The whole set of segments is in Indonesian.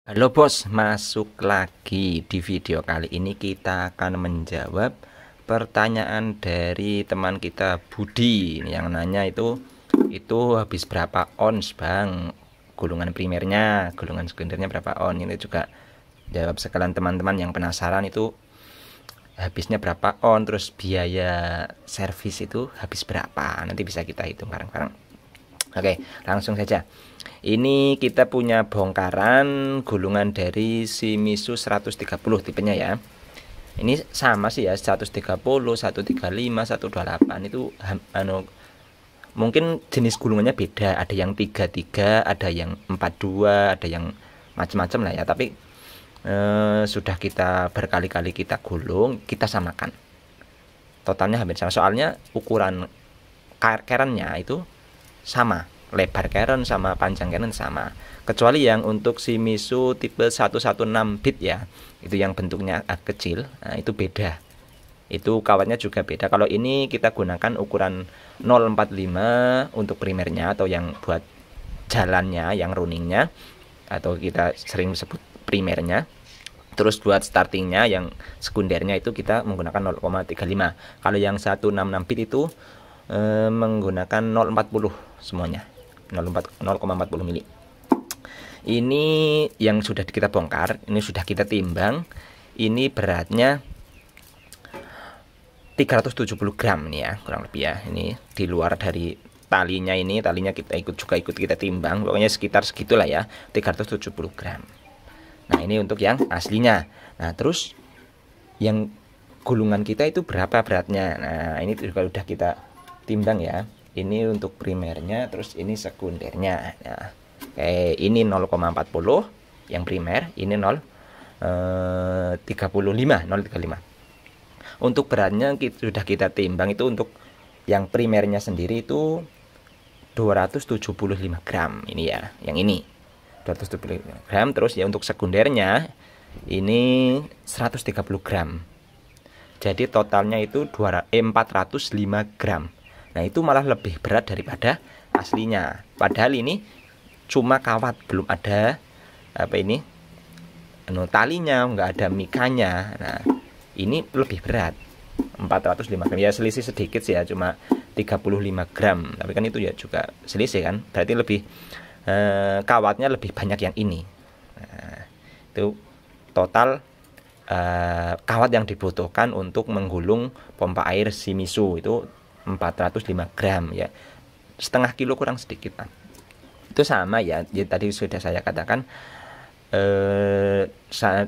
Halo bos, masuk lagi di video kali ini kita akan menjawab pertanyaan dari teman kita Budi yang nanya itu habis berapa ons bang, gulungan primernya, gulungan sekundernya berapa on. Ini juga jawab sekalian teman-teman yang penasaran itu habisnya berapa on, terus biaya servis itu habis berapa, nanti bisa kita hitung bareng-bareng. Oke, langsung saja. Ini kita punya bongkaran gulungan dari Shimizu 130 tipenya ya. Ini sama sih ya, 130, 135, 128 itu mungkin jenis gulungannya beda, ada yang 33, ada yang 42, ada yang macam-macam lah ya, tapi sudah kita berkali-kali kita gulung, kita samakan. Totalnya hampir sama, soalnya ukuran kerennya itu sama, lebar keren sama panjang keren sama, kecuali yang untuk Shimizu tipe 116 bit ya, itu yang bentuknya agak kecil. Nah, itu beda, itu kawatnya juga beda. Kalau ini kita gunakan ukuran 045 untuk primernya atau yang buat jalannya, yang runningnya, atau kita sering sebut primernya. Terus buat startingnya yang sekundernya itu kita menggunakan 0,35. Kalau yang 166 bit itu menggunakan 0,40 semuanya, 0,40 mili. Ini yang sudah kita bongkar, ini sudah kita timbang. Ini beratnya 370 gram nih ya, kurang lebih ya. Ini di luar dari talinya, ini talinya kita ikut kita timbang, pokoknya sekitar segitulah ya, 370 gram. Nah, ini untuk yang aslinya. Nah, terus yang gulungan kita itu berapa beratnya? Nah, ini juga udah kita timbang ya. Ini untuk primernya, terus ini sekundernya. Nah, ini 0,40 yang primer, ini 0,35. Untuk beratnya sudah kita timbang, itu untuk yang primernya sendiri itu 275 gram ini ya, yang ini 275 gram. Terus ya untuk sekundernya ini 130 gram. Jadi totalnya itu 405 gram. Nah, itu malah lebih berat daripada aslinya. Padahal ini cuma kawat, belum ada talinya, nggak ada mikanya. Nah, ini lebih berat, 405 gram. Ya selisih sedikit sih ya, cuma 35 gram. Tapi kan itu ya juga selisih kan. Berarti lebih kawatnya lebih banyak yang ini. Nah, itu total kawat yang dibutuhkan untuk menggulung pompa air Shimizu itu 405 gram ya, setengah kilo kurang sedikit lah. Itu sama ya, tadi sudah saya katakan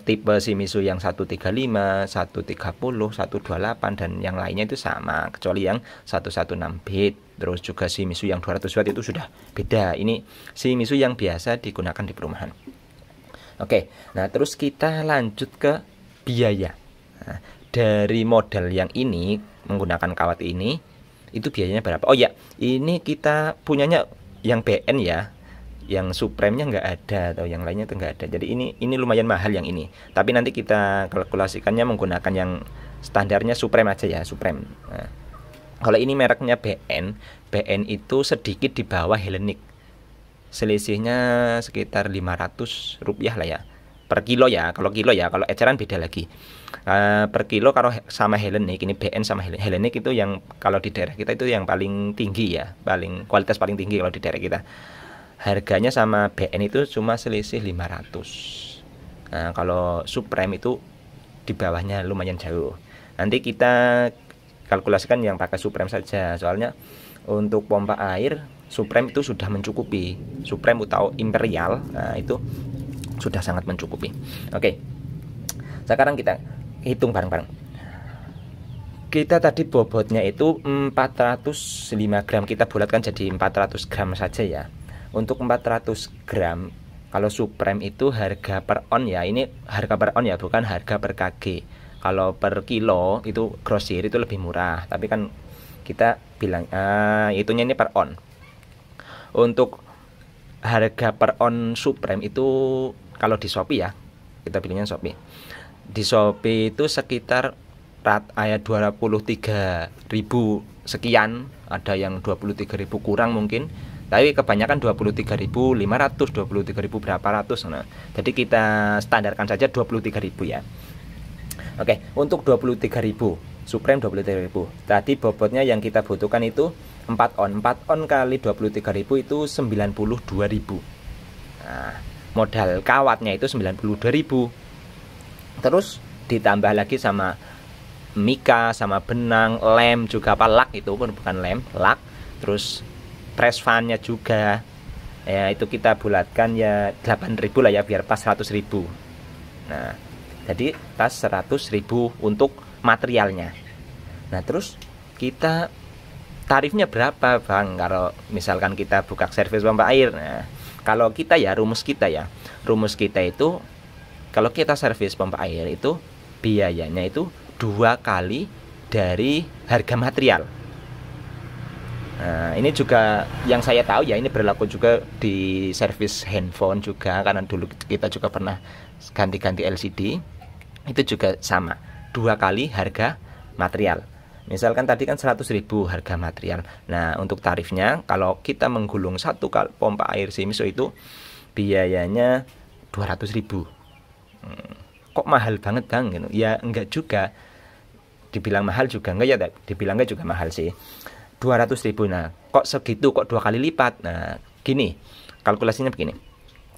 tipe Shimizu yang 135, 130, 128 dan yang lainnya itu sama, kecuali yang 116 bit. Terus juga Shimizu yang 200 watt itu sudah beda. Ini Shimizu yang biasa digunakan di perumahan. Oke, nah terus kita lanjut ke biaya. Nah, dari model yang ini menggunakan kawat ini, itu biayanya berapa? Oh ya, ini kita punyanya yang BN ya, yang Supreme-nya nggak ada, atau yang lainnya itu nggak ada. Jadi ini lumayan mahal yang ini. Tapi nanti kita kalkulasikannya menggunakan yang standarnya Supreme aja ya, Supreme. Nah, kalau ini mereknya BN itu sedikit di bawah Hellenic. Selisihnya sekitar 500 rupiah lah ya, per kilo ya. Kalau kilo ya, kalau eceran beda lagi. Per kilo kalau sama Hellenic, ini BN sama Hellenic itu yang kalau di daerah kita itu yang paling tinggi ya, kualitas paling tinggi kalau di daerah kita. Harganya sama BN itu cuma selisih 500. Nah, kalau Supreme itu di bawahnya lumayan jauh. Nanti kita kalkulasikan yang pakai Supreme saja, soalnya untuk pompa air Supreme itu sudah mencukupi. Supreme atau Imperial, nah itu sudah sangat mencukupi. Oke, sekarang kita hitung bareng-bareng. Kita tadi bobotnya itu 405 gram, kita bulatkan jadi 400 gram saja ya. Untuk 400 gram, kalau Supreme itu harga per on ya, ini harga per on ya, bukan harga per kg. Kalau per kilo itu grosir itu lebih murah, tapi kan kita bilang itunya ini per on. Untuk harga per on Supreme itu kalau di Shopee ya, kita pilihnya Shopee. Di Shopee itu sekitar ayat 23.000 sekian, ada yang 23.000 kurang mungkin. Tapi kebanyakan 23.500, 23.000 berapa ratus. Nah, jadi kita standarkan saja 23.000 ya. Oke, untuk 23.000 Supreme 23.000. Tadi bobotnya yang kita butuhkan itu 4 on. 4 on kali 23.000 itu 92.000. Nah, modal kawatnya itu 92.000. Terus ditambah lagi sama mika, sama benang, lem juga lak itu pun bukan lem, lak. Terus press fan-nya juga. Ya, itu kita bulatkan ya 8.000 lah ya biar pas 100.000. Nah, jadi pas 100.000 untuk materialnya. Nah, terus kita tarifnya berapa, Bang? Kalau misalkan kita buka servis pompa air. Nah, kalau kita ya rumus kita itu kalau kita servis pompa air itu biayanya itu 2 kali dari harga material. Nah, ini juga yang saya tahu ya, ini berlaku juga di servis handphone juga, karena dulu kita juga pernah ganti-ganti LCD. Itu juga sama, 2 kali harga material. Misalkan tadi kan 100.000 harga material. Nah, untuk tarifnya kalau kita menggulung satu pompa air Shimizu itu biayanya 200.000. Kok mahal banget, Bang? Ya enggak juga. Dibilang mahal juga enggak ya, dibilang enggak juga mahal sih. 200.000. Nah, kok segitu, kok 2 kali lipat? Nah, gini, kalkulasinya begini.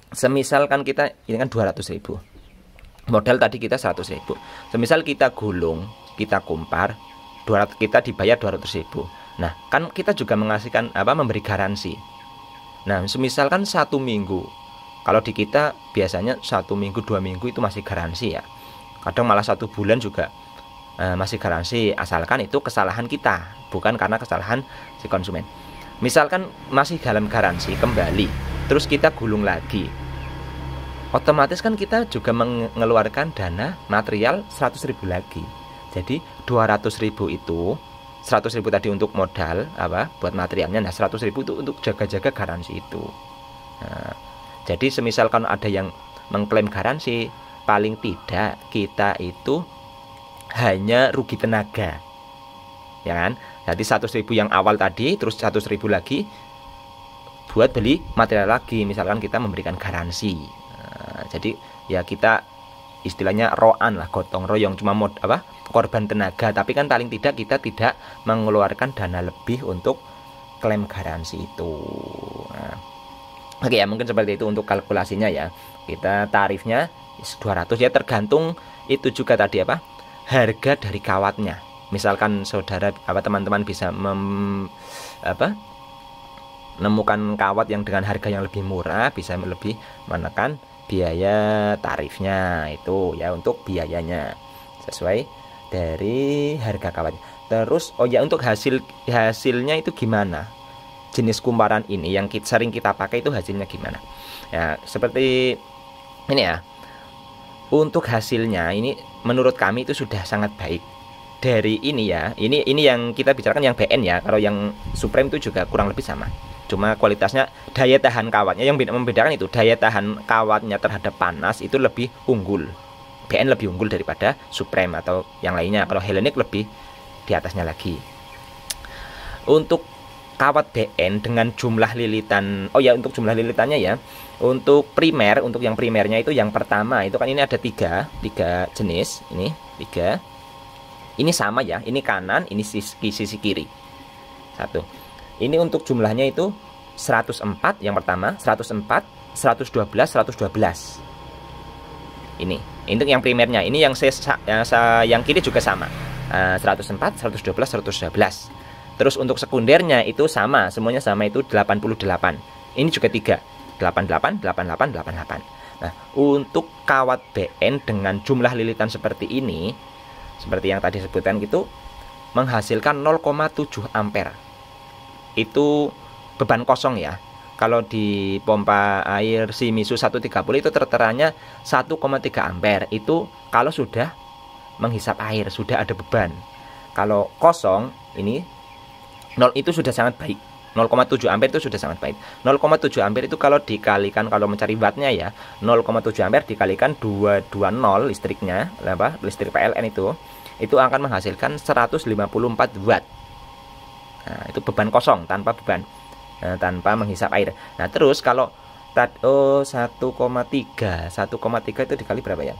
Semisalkan kita ini kan 200.000. Modal tadi kita 100.000. Semisal kita gulung, kita kumpar, kita dibayar 200.000. Nah, kan kita juga mengasihkan memberi garansi. Nah, semisalkan 1 minggu. Kalau di kita biasanya 1 minggu, 2 minggu itu masih garansi ya. Kadang malah 1 bulan juga masih garansi, asalkan itu kesalahan kita, bukan karena kesalahan si konsumen. Misalkan masih dalam garansi kembali, terus kita gulung lagi, otomatis kan kita juga mengeluarkan dana material 100.000 lagi. Jadi 200.000 itu 100.000 tadi untuk modal buat materialnya. Nah, 100.000 itu untuk jaga-jaga garansi itu. Nah, jadi semisalkan ada yang mengklaim garansi, paling tidak kita itu hanya rugi tenaga, ya kan? Jadi 100.000 yang awal tadi, terus 100.000 lagi buat beli material lagi. Misalkan kita memberikan garansi. Nah, jadi ya kita istilahnya roan lah, gotong royong, cuma korban tenaga, tapi kan paling tidak kita tidak mengeluarkan dana lebih untuk klaim garansi itu. Nah, oke ya, mungkin seperti itu untuk kalkulasinya ya. Kita tarifnya 200 ya, tergantung itu juga tadi harga dari kawatnya. Misalkan saudara teman-teman bisa menemukan kawat yang dengan harga yang lebih murah, bisa lebih menekan biaya tarifnya itu ya, untuk biayanya sesuai dari harga kawatnya. Terus untuk hasilnya itu gimana? Jenis kumparan ini yang sering kita pakai itu hasilnya gimana? Ya, seperti ini ya. Untuk hasilnya ini menurut kami itu sudah sangat baik. Dari ini ya, ini yang kita bicarakan yang BN ya. Kalau yang Supreme itu juga kurang lebih sama. Cuma kualitasnya, daya tahan kawatnya yang membedakan itu, daya tahan kawatnya terhadap panas itu lebih unggul. BN lebih unggul daripada Supreme atau yang lainnya. Kalau Hellenic lebih di atasnya lagi. Untuk kawat BN dengan jumlah lilitan, untuk jumlah lilitannya ya, untuk primer, untuk yang primernya itu yang pertama itu kan ini ada tiga jenis, ini 3. Ini sama ya, ini kanan, ini sisi kiri. 1. Ini untuk jumlahnya itu 104 yang pertama, 104, 112, 112. Ini untuk yang primernya. Ini yang yang kiri juga sama. 104, 112, 112. Terus untuk sekundernya itu sama, semuanya sama, itu 88. Ini juga 3. 88, 88, 88. Nah, untuk kawat BN dengan jumlah lilitan seperti ini, seperti yang tadi sebutkan gitu, menghasilkan 0,7 ampere. Itu beban kosong ya. Kalau di pompa air Shimizu 130 itu terteranya 1,3 ampere. Itu kalau sudah menghisap air, sudah ada beban. Kalau kosong ini 0 itu sudah sangat baik. 0,7 ampere itu sudah sangat baik. 0,7 ampere itu kalau dikalikan, kalau mencari wattnya ya, 0,7 ampere dikalikan 220 listriknya, listrik PLN itu akan menghasilkan 154 watt. Nah, itu beban kosong tanpa beban. tanpa menghisap air. Nah, terus kalau 1,3 itu dikali berapa ya?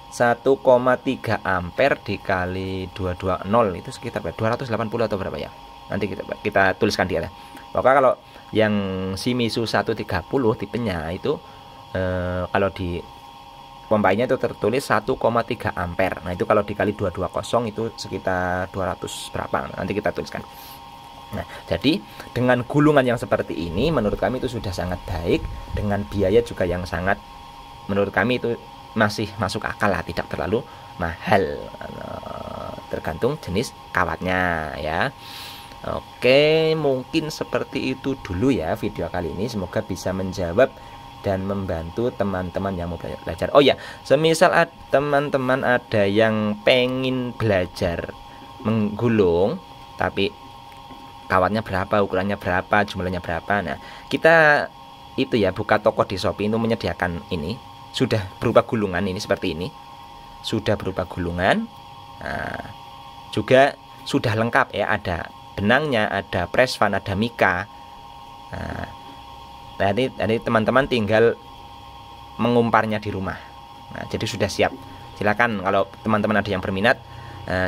1,3 ampere dikali 220 itu sekitar 280 atau berapa ya? Nanti kita tuliskan di atas. Pokoknya kalau yang Shimizu 130 tipenya itu kalau di pompanya itu tertulis 1,3 ampere. Nah, itu kalau dikali 220 itu sekitar 200 berapa? Nanti kita tuliskan. Nah, jadi dengan gulungan yang seperti ini menurut kami itu sudah sangat baik, dengan biaya juga yang sangat menurut kami itu masih masuk akal lah, tidak terlalu mahal, tergantung jenis kawatnya ya. Oke, mungkin seperti itu dulu ya video kali ini, semoga bisa menjawab dan membantu teman-teman yang mau belajar. Oh ya, semisal teman-teman ada yang pengen belajar menggulung tapi kawatnya berapa, ukurannya berapa, jumlahnya berapa. Nah, kita itu ya buka toko di Shopee itu menyediakan ini, sudah berupa gulungan ini seperti ini. Sudah berupa gulungan. Nah, juga sudah lengkap ya, ada benangnya, ada press fan, ada mika. Nah, tadi teman-teman tinggal mengumparnya di rumah. Nah, jadi sudah siap. Silakan kalau teman-teman ada yang berminat,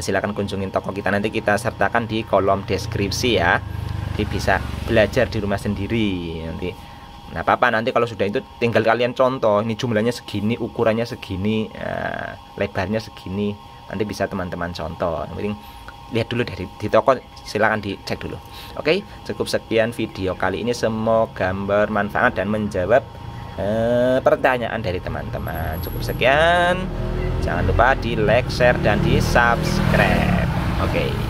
silakan kunjungin toko kita, nanti kita sertakan di kolom deskripsi ya. Jadi bisa belajar di rumah sendiri nanti. Nah, apa nanti kalau sudah itu tinggal kalian contoh, ini jumlahnya segini, ukurannya segini, lebarnya segini, nanti bisa teman-teman contoh. Yang penting lihat dulu dari di toko, silakan dicek dulu. Oke, cukup sekian video kali ini, semoga bermanfaat dan menjawab pertanyaan dari teman-teman. Cukup sekian. Jangan lupa di like, share, dan di subscribe. Oke.